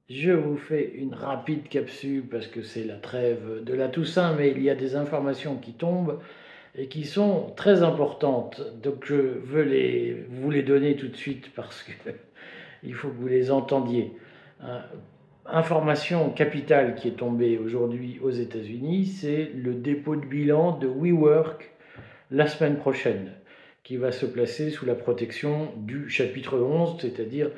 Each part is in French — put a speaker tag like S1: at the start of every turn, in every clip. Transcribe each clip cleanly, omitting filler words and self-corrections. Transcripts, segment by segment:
S1: Je vous fais une rapide capsule parce que c'est la trêve de la Toussaint, mais il y a des informations qui tombent et qui sont très importantes. Donc je veux vous les donner tout de suite parce que il faut que vous les entendiez. Euh, Information capitale qui est tombée aujourd'hui aux États-Unis, c'est le dépôt de bilan de WeWork la semaine prochaine, qui va se placer sous la protection du chapitre 11, c'est-à-dire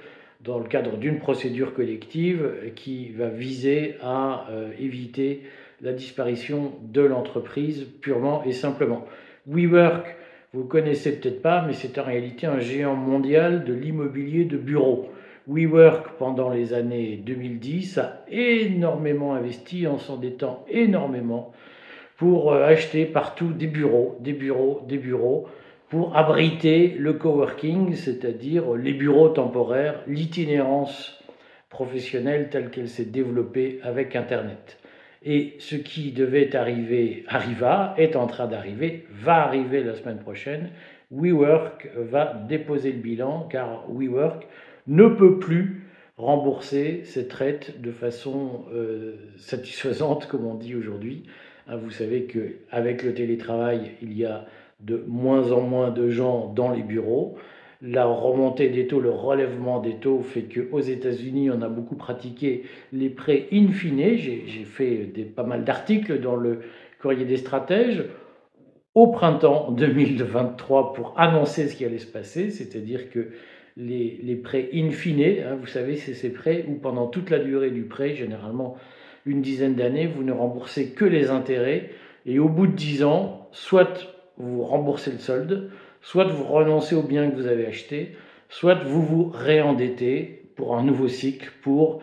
S1: dans le cadre d'une procédure collective qui va viser à éviter la disparition de l'entreprise purement et simplement. WeWork, vous ne connaissez peut-être pas, mais c'est en réalité un géant mondial de l'immobilier de bureaux. WeWork, pendant les années 2010, a énormément investi en s'endettant énormément pour acheter partout des bureaux, des bureaux, des bureaux, pour abriter le coworking, c'est-à-dire les bureaux temporaires, l'itinérance professionnelle telle qu'elle s'est développée avec Internet. Et ce qui devait arriver arriva, est en train d'arriver, va arriver la semaine prochaine. WeWork va déposer le bilan car WeWork ne peut plus rembourser ses traites de façon satisfaisante, comme on dit aujourd'hui. Vous savez qu'avec le télétravail, il y a de moins en moins de gens dans les bureaux. La remontée des taux, le relèvement des taux fait qu'aux États-Unis, on a beaucoup pratiqué les prêts in fine. J'ai fait pas mal d'articles dans le Courrier des stratèges au printemps 2023 pour annoncer ce qui allait se passer, c'est-à-dire que les prêts in fine, vous savez, c'est ces prêts où pendant toute la durée du prêt, généralement une dizaine d'années, vous ne remboursez que les intérêts, et au bout de 10 ans, soit vous remboursez le solde, soit vous renoncez au bien que vous avez acheté, soit vous vous réendettez pour un nouveau cycle, pour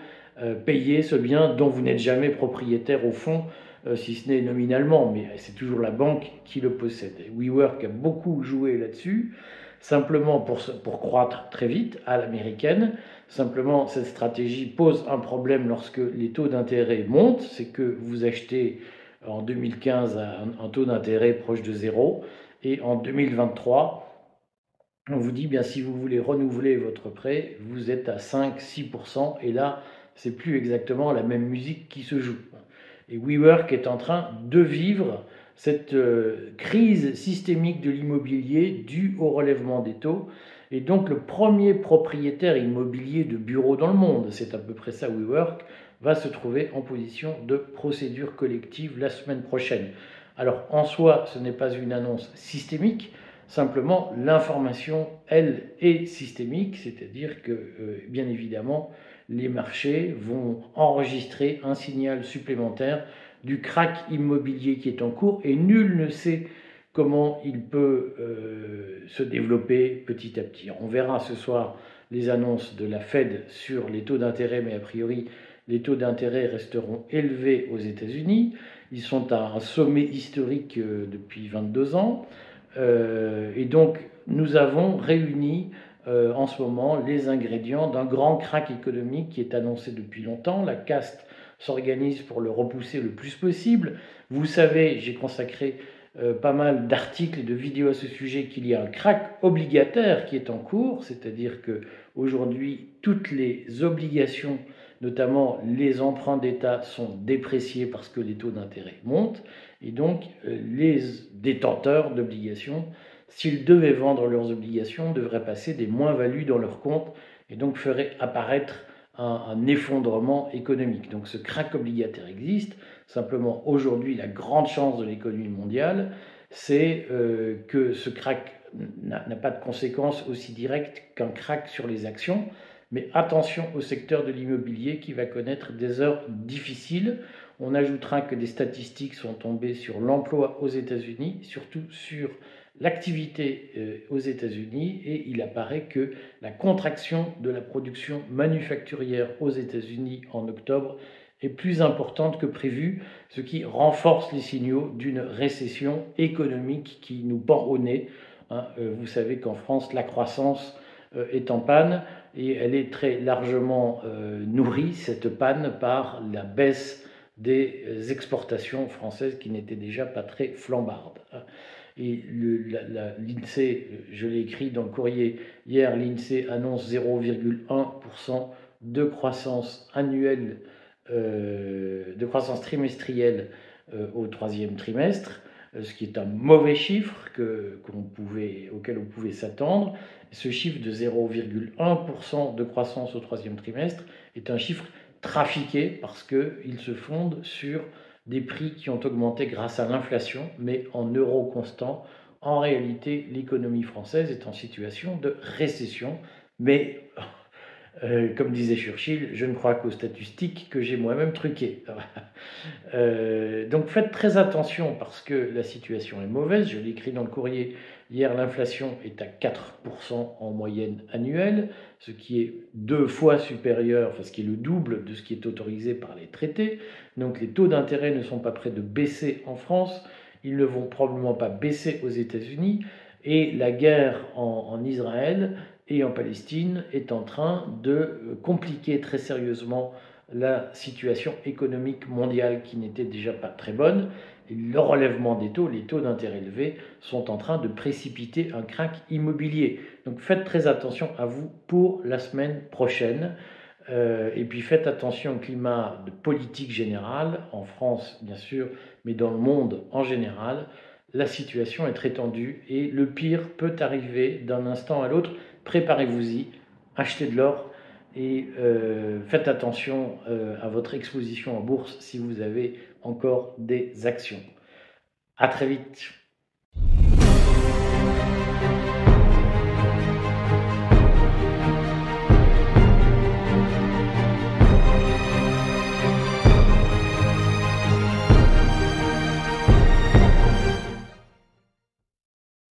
S1: payer ce bien dont vous n'êtes jamais propriétaire au fond, si ce n'est nominalement, mais c'est toujours la banque qui le possède. Et WeWork a beaucoup joué là-dessus, simplement pour croître très vite à l'américaine. Simplement, cette stratégie pose un problème lorsque les taux d'intérêt montent, c'est que vous achetez en 2015 à un taux d'intérêt proche de zéro, et en 2023, on vous dit bien si vous voulez renouveler votre prêt, vous êtes à 5-6%, et là, c'est plus exactement la même musique qui se joue. Et WeWork est en train de vivre cette crise systémique de l'immobilier due au relèvement des taux. Et donc le premier propriétaire immobilier de bureaux dans le monde, c'est à peu près ça WeWork, va se trouver en position de procédure collective la semaine prochaine. Alors en soi, ce n'est pas une annonce systémique, simplement l'information, elle, est systémique, c'est-à-dire que, bien évidemment, les marchés vont enregistrer un signal supplémentaire du krach immobilier qui est en cours et nul ne sait comment il peut se développer petit à petit. On verra ce soir les annonces de la Fed sur les taux d'intérêt, mais a priori les taux d'intérêt resteront élevés aux États-Unis. Ils sont à un sommet historique depuis 22 ans. Et donc nous avons réuni en ce moment les ingrédients d'un grand krach économique qui est annoncé depuis longtemps. La caste s'organise pour le repousser le plus possible. Vous savez, j'ai consacré pas mal d'articles et de vidéos à ce sujet, qu'il y a un krach obligataire qui est en cours, c'est-à-dire que aujourd'hui toutes les obligations, notamment les emprunts d'État, sont dépréciés parce que les taux d'intérêt montent, et donc les détenteurs d'obligations, s'ils devaient vendre leurs obligations, devraient passer des moins-values dans leurs comptes et donc ferait apparaître un effondrement économique. Donc ce krach obligataire existe. Simplement, aujourd'hui, la grande chance de l'économie mondiale, c'est que ce krach n'a pas de conséquences aussi directes qu'un krach sur les actions. Mais attention au secteur de l'immobilier qui va connaître des heures difficiles. On ajoutera que des statistiques sont tombées sur l'emploi aux États-Unis, surtout sur l'activité aux États-Unis, et il apparaît que la contraction de la production manufacturière aux États-Unis en octobre est plus importante que prévu, ce qui renforce les signaux d'une récession économique qui nous pend au nez. Vous savez qu'en France, la croissance est en panne, et elle est très largement nourrie, cette panne, par la baisse des exportations françaises qui n'étaient déjà pas très flambardes. Et l'INSEE, je l'ai écrit dans le courrier hier, l'INSEE annonce 0,1% de croissance annuelle, de croissance trimestrielle au troisième trimestre, ce qui est un mauvais chiffre auquel on pouvait s'attendre. Ce chiffre de 0,1% de croissance au troisième trimestre est un chiffre trafiqué parce qu'il se fonde sur des prix qui ont augmenté grâce à l'inflation, mais en euros constants. En réalité, l'économie française est en situation de récession, mais comme disait Churchill, je ne crois qu'aux statistiques que j'ai moi-même truquées. Donc faites très attention parce que la situation est mauvaise. Je l'ai écrit dans le courrier. Hier, l'inflation est à 4% en moyenne annuelle, ce qui est 2 fois supérieur, enfin ce qui est le double de ce qui est autorisé par les traités. Donc les taux d'intérêt ne sont pas prêts de baisser en France. Ils ne vont probablement pas baisser aux États-Unis. Et la guerre en Israël et en Palestine est en train de compliquer très sérieusement la situation économique mondiale qui n'était déjà pas très bonne. Et le relèvement des taux, les taux d'intérêt élevés, sont en train de précipiter un crack immobilier. Donc faites très attention à vous pour la semaine prochaine. Et puis faites attention au climat de politique générale, en France bien sûr, mais dans le monde en général. La situation est très tendue et le pire peut arriver d'un instant à l'autre. Préparez-vous-y, achetez de l'or et faites attention à votre exposition en bourse si vous avez encore des actions. À très vite.